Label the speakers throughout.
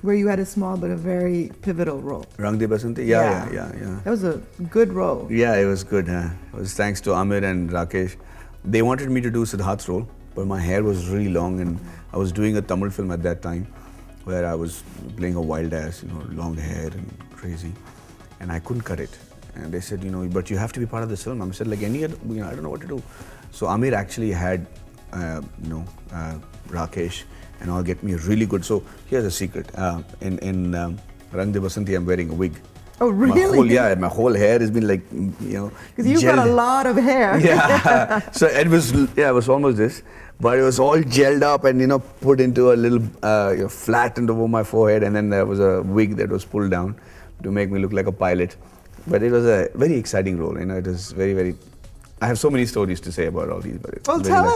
Speaker 1: Where you had a small but a very pivotal role.
Speaker 2: Rang De Basanti? Yeah.
Speaker 1: That was a good role.
Speaker 2: Yeah, it was good. Huh? It was thanks to Aamir and Rakesh. They wanted me to do Siddharth's role, but my hair was really long, and I was doing a Tamil film at that time where I was playing a wild ass, long hair and crazy, and I couldn't cut it. And they said, but you have to be part of this film. I said, like any other, I don't know what to do. So Aamir actually had, Rakesh and all get me really good. So here's a secret. In Rang De Basanti, I'm wearing a wig.
Speaker 1: Oh, really?
Speaker 2: My whole hair has been like,
Speaker 1: Because you've got a lot of hair.
Speaker 2: Yeah. So it was almost this, but it was all gelled up and, put into a little, flattened over my forehead, and then there was a wig that was pulled down to make me look like a pilot. But it was a very exciting role, it was very, very, I have so many stories to say about all these. But
Speaker 1: well, tell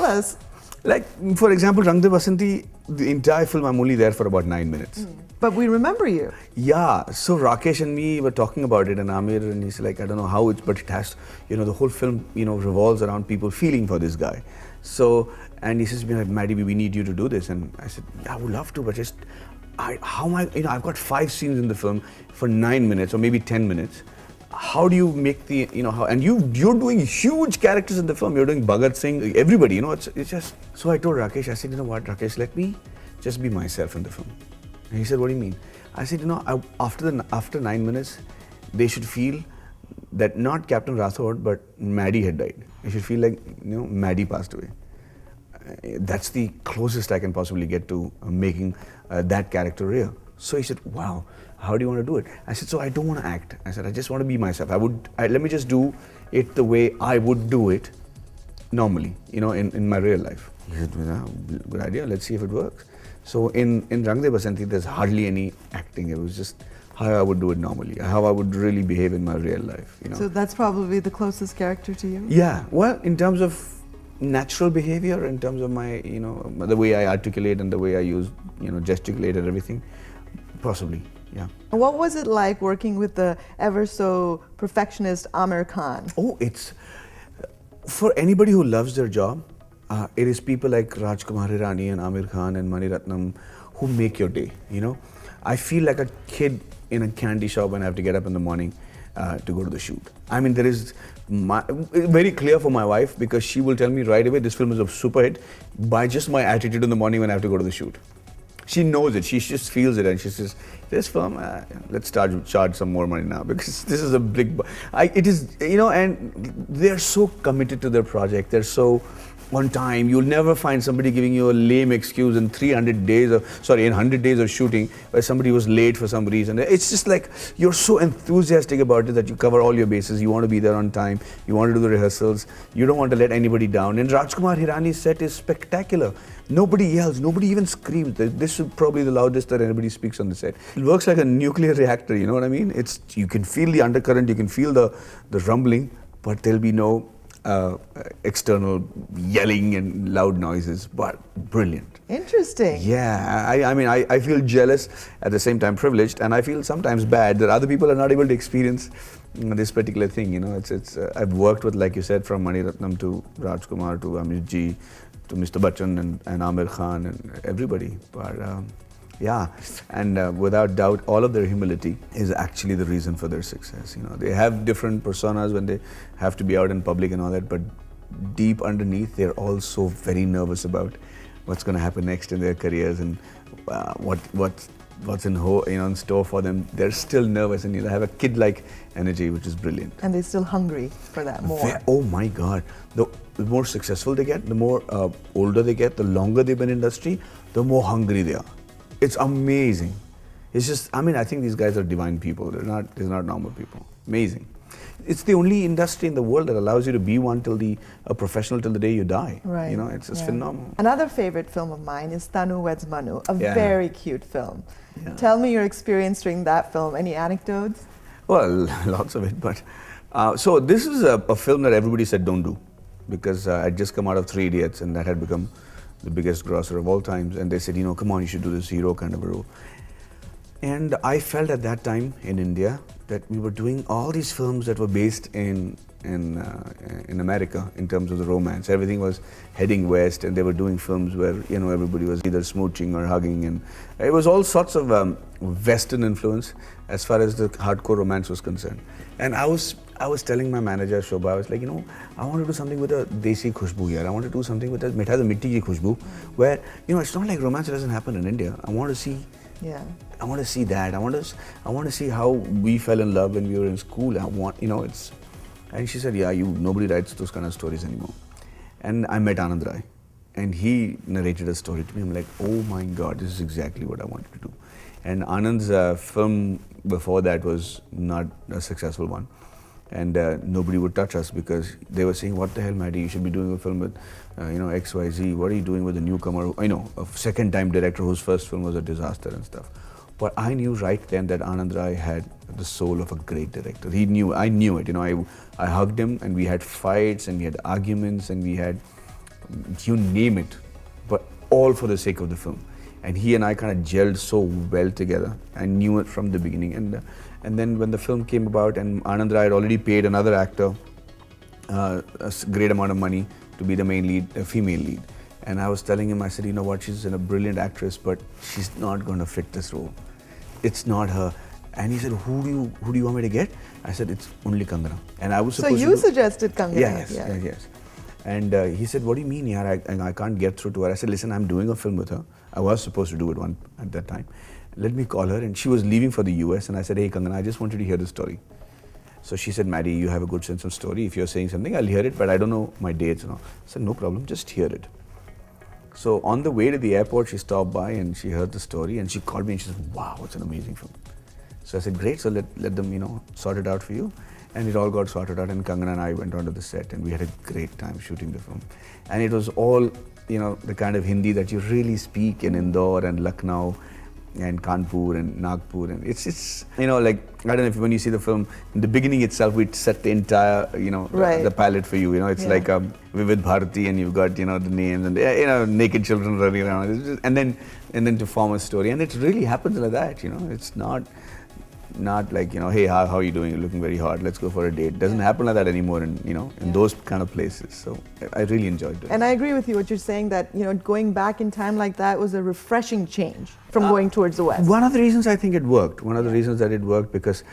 Speaker 1: us.
Speaker 2: Like, for example, Rang De Basanti, the entire film, I'm only there for about 9 minutes.
Speaker 1: But we remember you.
Speaker 2: Yeah, so Rakesh and me were talking about it, and Aamir, and he's like, I don't know how it's, but it has, the whole film, revolves around people feeling for this guy. So, and he says, Maddie, we need you to do this. And I said, yeah, I would love to, but just, how am I, I've got 5 scenes in the film for 9 minutes or maybe 10 minutes. How do you make the, and you're doing huge characters in the film. You're doing Bhagat Singh, everybody, it's just. So I told Rakesh, I said, what, Rakesh, let me just be myself in the film. And he said, what do you mean? I said, after 9 minutes, they should feel that not Captain Rathod, but Maddie had died. They should feel like, Maddie passed away. That's the closest I can possibly get to making that character real. So he said, wow, how do you want to do it? I said, so I don't want to act. I said, I just want to be myself. Let me just do it the way I would do it normally, in my real life. He said, good idea, let's see if it works. So in Rang De Basanti, there's hardly any acting. It was just how I would do it normally, how I would really behave in my real life.
Speaker 1: So that's probably the closest character to you?
Speaker 2: Yeah, well, in terms of natural behavior, in terms of my, the way I articulate and the way I use, gesticulate and everything, possibly, yeah.
Speaker 1: And what was it like working with the ever so perfectionist Aamir Khan?
Speaker 2: Oh, it's, for anybody who loves their job, it is people like Rajkumar Hirani and Aamir Khan and Mani Ratnam who make your day, I feel like a kid in a candy shop when I have to get up in the morning to go to the shoot. I mean, there is very clear for my wife, because she will tell me right away, this film is a super hit by just my attitude in the morning when I have to go to the shoot. She knows it, she just feels it, and she says, this film, let's charge some more money now, because this is a big, it is, and they're so committed to their project, they're so on time. You'll never find somebody giving you a lame excuse in 100 days of shooting where somebody was late for some reason. It's just like, you're so enthusiastic about it that you cover all your bases, you want to be there on time, you want to do the rehearsals, you don't want to let anybody down. And Rajkumar Hirani's set is spectacular. Nobody yells, nobody even screams. This is probably the loudest that anybody speaks on the set. It works like a nuclear reactor, you know what I mean? You can feel the undercurrent, you can feel the rumbling, but there'll be no external yelling and loud noises, but brilliant.
Speaker 1: Interesting.
Speaker 2: Yeah, I feel jealous, at the same time privileged, and I feel sometimes bad that other people are not able to experience this particular thing. I've worked with, like you said, from Mani Ratnam to Rajkumar to Amit Ji to Mr. Bachchan and Aamir Khan and everybody. But yeah, and without doubt, all of their humility is actually the reason for their success. They have different personas when they have to be out in public and all that, but deep underneath, they're all so very nervous about what's going to happen next in their careers and what's in store for them. They're still nervous, and they have a kid-like energy, which is brilliant.
Speaker 1: And they're still hungry for that more.
Speaker 2: Oh my God! The more successful they get, the more older they get, the longer they've been in industry, the more hungry they are. It's amazing. It's just, I think these guys are divine people. They're not normal people. Amazing. It's the only industry in the world that allows you to be a professional till the day you die.
Speaker 1: Right.
Speaker 2: It's just phenomenal.
Speaker 1: Another favorite film of mine is Tanu, Weds, Manu, a very cute film.
Speaker 2: Yeah.
Speaker 1: Tell me your experience during that film. Any anecdotes?
Speaker 2: Well, lots of it, but so this is a film that everybody said don't do, because I'd just come out of 3 Idiots, and that had become the biggest grosser of all times, and they said, come on, you should do this hero kind of a role. And I felt at that time in India that we were doing all these films that were based in in America in terms of the romance. Everything was heading west, and they were doing films where everybody was either smooching or hugging, and it was all sorts of Western influence as far as the hardcore romance was concerned. And I was telling my manager Shobha, I was like, I want to do something with a desi khushbu here. I want to do something with a mitha the mitti ki khushbu, where it's not like romance doesn't happen in India. I want to see.
Speaker 1: Yeah.
Speaker 2: I want to see that. I want to see how we fell in love when we were in school. I want, it's. And she said, yeah, nobody writes those kind of stories anymore. And I met Anand Rai, and he narrated a story to me. I'm like, oh my God, this is exactly what I wanted to do. And Anand's film before that was not a successful one, and nobody would touch us because they were saying, what the hell, Maddie, you should be doing a film with XYZ. What are you doing with a newcomer, a second-time director whose first film was a disaster and stuff. But I knew right then that Anand Rai had the soul of a great director. I knew it. I hugged him, and we had fights, and we had arguments, and we had, you name it, but all for the sake of the film. And he and I kind of gelled so well together. I knew it from the beginning. And then when the film came about, and Anand Rai had already paid another actor a great amount of money to be the main lead, a female lead. And I was telling him, I said, you know what, she's a brilliant actress, but she's not going to fit this role. It's not her. And he said, who do you want me to get? I said, it's only Kangana. And I was supposed to.
Speaker 1: So you suggested Kangana?
Speaker 2: Yes. And he said, what do you mean, yaar? I can't get through to her. I said, listen, I'm doing a film with her. I was supposed to do it at that time. Let me call her. And she was leaving for the US. And I said, hey, Kangana, I just wanted to hear the story. So she said, Maddie, you have a good sense of story. If you're saying something, I'll hear it, but I don't know my dates and all. I said, no problem, just hear it. So on the way to the airport, she stopped by and she heard the story, and she called me and she said, wow, it's an amazing film. So I said, great, so let them, sort it out for you. And it all got sorted out, and Kangana and I went onto the set, and we had a great time shooting the film. And it was all, the kind of Hindi that you really speak in Indore and Lucknow and Kanpur and Nagpur, and it's like, I don't know if when you see the film, in the beginning itself, we'd set the entire, the palette for you, it's like Vivid Bharati, and you've got, the names and, naked children running around, and then to form a story, and it really happens like that, it's not like, hey, how are you doing? You're looking very hot. Let's go for a date. It doesn't happen like that anymore in those kind of places. So I really enjoyed it.
Speaker 1: And I agree with you what you're saying, that, going back in time like that was a refreshing change from going towards the West.
Speaker 2: One of the reasons I think it worked. One of the reasons that it worked because,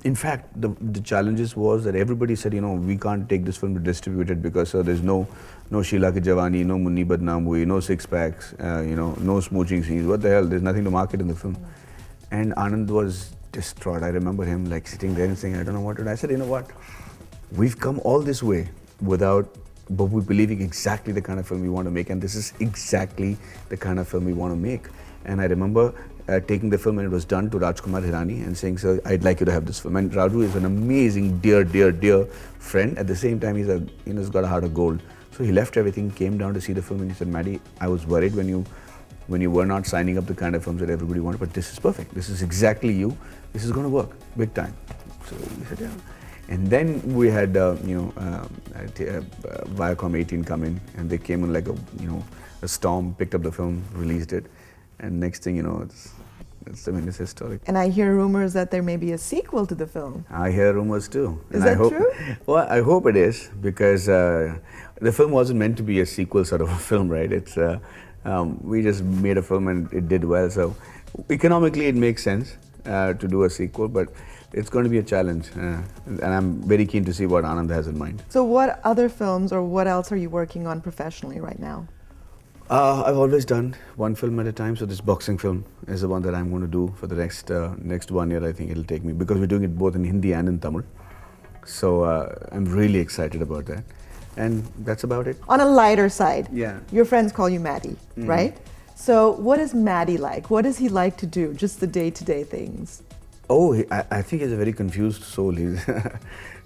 Speaker 2: in fact, the challenges was that everybody said, we can't take this film to distribute it because there's no Sheila Ki Jawani, no Munni Badnaam Hui, no six packs, no smooching scenes. What the hell? There's nothing to market in the film. And Anand was distraught. I remember him like sitting there and saying, I don't know what to do. I said, you know what? We've come all this way but we're believing exactly the kind of film we want to make, and this is exactly the kind of film we want to make. And I remember taking the film when it was done to Rajkumar Hirani and saying, sir, I'd like you to have this film. And Raju is an amazing, dear friend. At the same time, he's got a heart of gold. So he left everything, came down to see the film, and he said, Maddie, I was worried when you were not signing up the kind of films that everybody wanted, but this is perfect. This is exactly you. This is going to work big time. So we said, yeah. And then we had, Viacom 18 come in, and they came in like a storm, picked up the film, released it, and next thing you know, it's historic.
Speaker 1: And I hear rumors that there may be a sequel to the film.
Speaker 2: I hear rumors too.
Speaker 1: Is that true?
Speaker 2: Well, I hope it is, because the film wasn't meant to be a sequel sort of a film, right? It's we just made a film and it did well, so economically it makes sense to do a sequel, but it's going to be a challenge, and I'm very keen to see what Anand has in mind.
Speaker 1: So what other films or what else are you working on professionally right now?
Speaker 2: I've always done one film at a time, so this boxing film is the one that I'm going to do for the next 1 year. I think it'll take me, because we're doing it both in Hindi and in Tamil. So I'm really excited about that. And that's about it.
Speaker 1: On a lighter side,
Speaker 2: yeah,
Speaker 1: your friends call you Maddie, right? So what is Maddie like? What does he like to do? Just the day-to-day things.
Speaker 2: Oh, I think he's a very confused soul.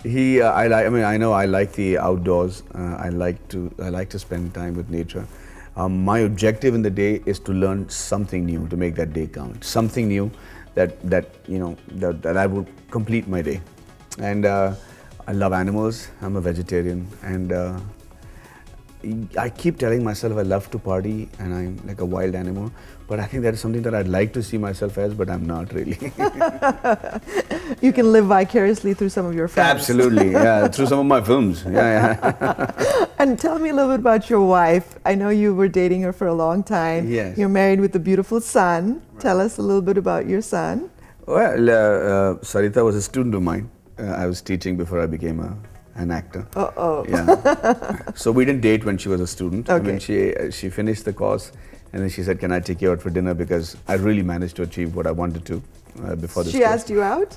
Speaker 2: I know I like the outdoors. I like to spend time with nature. My objective in the day is to learn something new, to make that day count. Something new that I would complete my day. And I love animals. I'm a vegetarian, and I keep telling myself I love to party and I'm like a wild animal, But I think that is something that I'd like to see myself as, but I'm not really.
Speaker 1: You can live vicariously through some of your films.
Speaker 2: Absolutely, yeah, through some of my films. Yeah.
Speaker 1: And tell me a little bit about your wife. I know you were dating her for a long time.
Speaker 2: Yes.
Speaker 1: You're married with a beautiful son. Right. Tell us a little bit about your son.
Speaker 2: Well, Sarita was a student of mine. I was teaching before I became an actor.
Speaker 1: Uh-oh.
Speaker 2: Yeah. So we didn't date when she was a student.
Speaker 1: Okay.
Speaker 2: I mean, she finished the course, and then she said, "Can I take you out for dinner?" Because I really managed to achieve what I wanted to before this.
Speaker 1: She asked you out?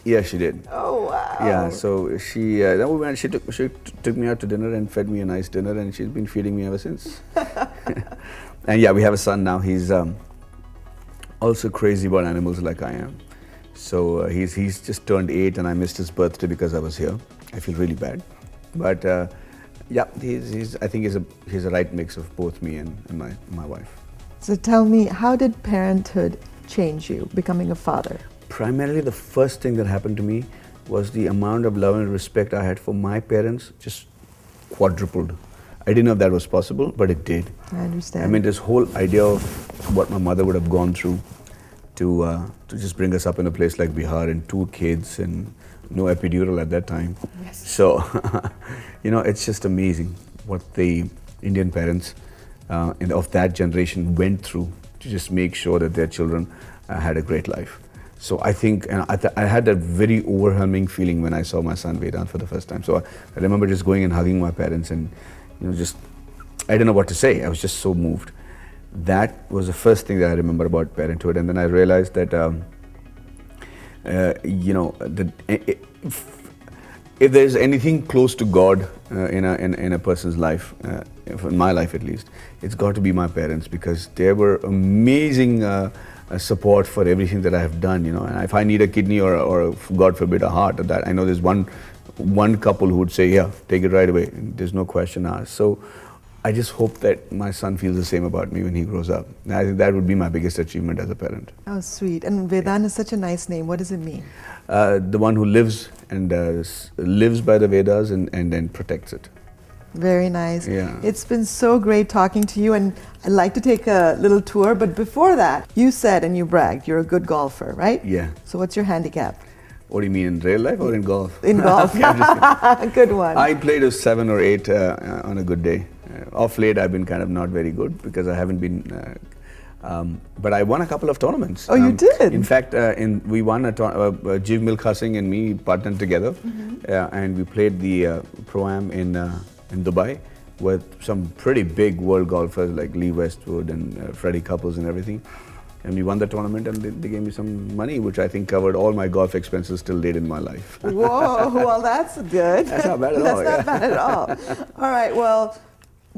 Speaker 2: Yeah, she did.
Speaker 1: Oh wow!
Speaker 2: Yeah, so she then we went. She took me out to dinner and fed me a nice dinner, and she's been feeding me ever since. And yeah, we have a son now. He's also crazy about animals like I am. So he's just turned 8, and I missed his birthday because I was here. I feel really bad, but yeah, I think he's a right mix of both me and my wife.
Speaker 1: So tell me, how did parenthood change you, becoming a father?
Speaker 2: Primarily, the first thing that happened to me was the amount of love and respect I had for my parents just quadrupled. I didn't know if that was possible, but it did.
Speaker 1: I understand.
Speaker 2: I mean, this whole idea of what my mother would have gone through to just bring us up in a place like Bihar and 2 kids and no epidural at that time.
Speaker 1: Yes.
Speaker 2: So, it's just amazing what the Indian parents of that generation went through to just make sure that their children had a great life. So I think, and I had that very overwhelming feeling when I saw my son Vedant for the first time. So I remember just going and hugging my parents and, I didn't know what to say. I was just so moved. That was the first thing that I remember about parenthood. And then I realized that, if there's anything close to God in a person's life, in my life at least, it's got to be my parents, because they were amazing support for everything that I have done. And if I need a kidney or God forbid a heart, that I know there's one couple who would say, yeah, take it right away. There's no question asked. So I just hope that my son feels the same about me when he grows up. And I think that would be my biggest achievement as a parent.
Speaker 1: Oh, sweet. And Vedant is such a nice name. What does it mean?
Speaker 2: The one who lives and lives by the Vedas and then protects it.
Speaker 1: Very nice.
Speaker 2: Yeah.
Speaker 1: It's been so great talking to you, and I'd like to take a little tour. But before that, you said and you bragged you're a good golfer, right?
Speaker 2: Yeah.
Speaker 1: So what's your handicap?
Speaker 2: What do you mean, in real life or in golf?
Speaker 1: In golf. Good one.
Speaker 2: I played a 7 or 8 on a good day. Off late, I've been kind of not very good because I haven't been. But I won a couple of tournaments.
Speaker 1: Oh, you did?
Speaker 2: In fact, we won Jiv Milkha Singh and me partnered together, and we played the Pro-Am in Dubai with some pretty big world golfers like Lee Westwood and Freddie Couples and everything. And we won the tournament, and they gave me some money, which I think covered all my golf expenses till date in my life.
Speaker 1: Whoa, well, that's good.
Speaker 2: That's not bad at all.
Speaker 1: That's not bad at all. All right, well,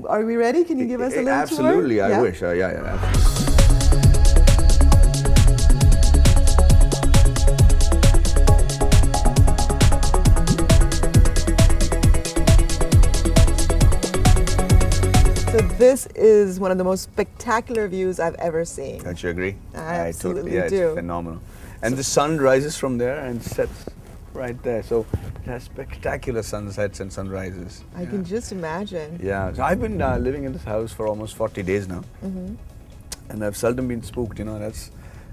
Speaker 1: are we ready? Can you give us a little
Speaker 2: Absolutely,
Speaker 1: tour?
Speaker 2: I wish. Yeah.
Speaker 1: So this is one of the most spectacular views I've ever seen.
Speaker 2: Don't you agree?
Speaker 1: I absolutely do.
Speaker 2: It's phenomenal. And the sun rises from there and sets right there. So it has spectacular sunsets and sunrises.
Speaker 1: I can just imagine.
Speaker 2: Yeah. So I've been living in this house for almost 40 days now. And I've seldom been spooked.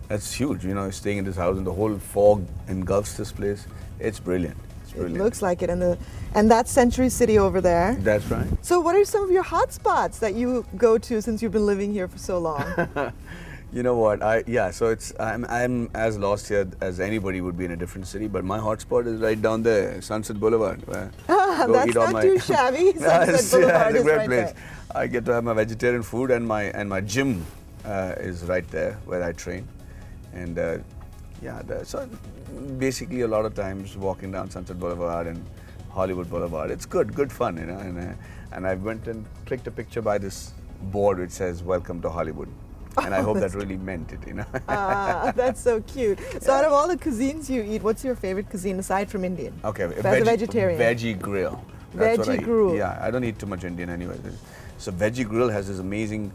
Speaker 2: That's huge. Staying in this house and the whole fog engulfs this place. It's brilliant.
Speaker 1: It looks like it, and that's Century City over there.
Speaker 2: That's right.
Speaker 1: So what are some of your hot spots that you go to since you've been living here for so long?
Speaker 2: You know what? So I'm as lost here as anybody would be in a different city, but my hotspot is right down there, Sunset Boulevard.
Speaker 1: That's not too shabby. Sunset Boulevard
Speaker 2: it's a
Speaker 1: is
Speaker 2: great
Speaker 1: right
Speaker 2: place.
Speaker 1: there.
Speaker 2: I get to have my vegetarian food, and my gym is right there where I train, and so basically a lot of times walking down Sunset Boulevard and Hollywood Boulevard, it's good fun, and I went and clicked a picture by this board which says "Welcome to Hollywood." And I hope that really meant it,
Speaker 1: That's so cute. So out of all the cuisines you eat, what's your favorite cuisine aside from Indian?
Speaker 2: Okay,
Speaker 1: as a vegetarian.
Speaker 2: Veggie grill. That's
Speaker 1: veggie grill.
Speaker 2: Yeah, I don't eat too much Indian anyway. So veggie grill has this amazing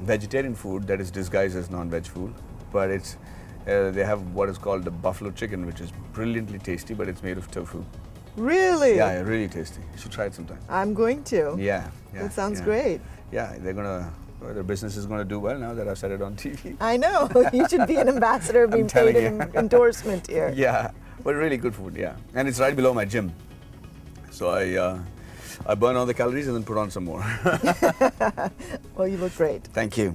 Speaker 2: vegetarian food that is disguised as non-veg food, but it's they have what is called the buffalo chicken, which is brilliantly tasty, but it's made of tofu.
Speaker 1: Really?
Speaker 2: Yeah, really tasty. You should try it sometime.
Speaker 1: I'm going to.
Speaker 2: Yeah.
Speaker 1: That sounds great.
Speaker 2: Yeah, they're gonna Well, the business is going to do well now that I've said it on TV.
Speaker 1: I know. You should be an ambassador, being paid an endorsement here.
Speaker 2: Yeah, but really good food, yeah. And it's right below my gym. So I burn all the calories and then put on some more.
Speaker 1: Well, you look great.
Speaker 2: Thank you.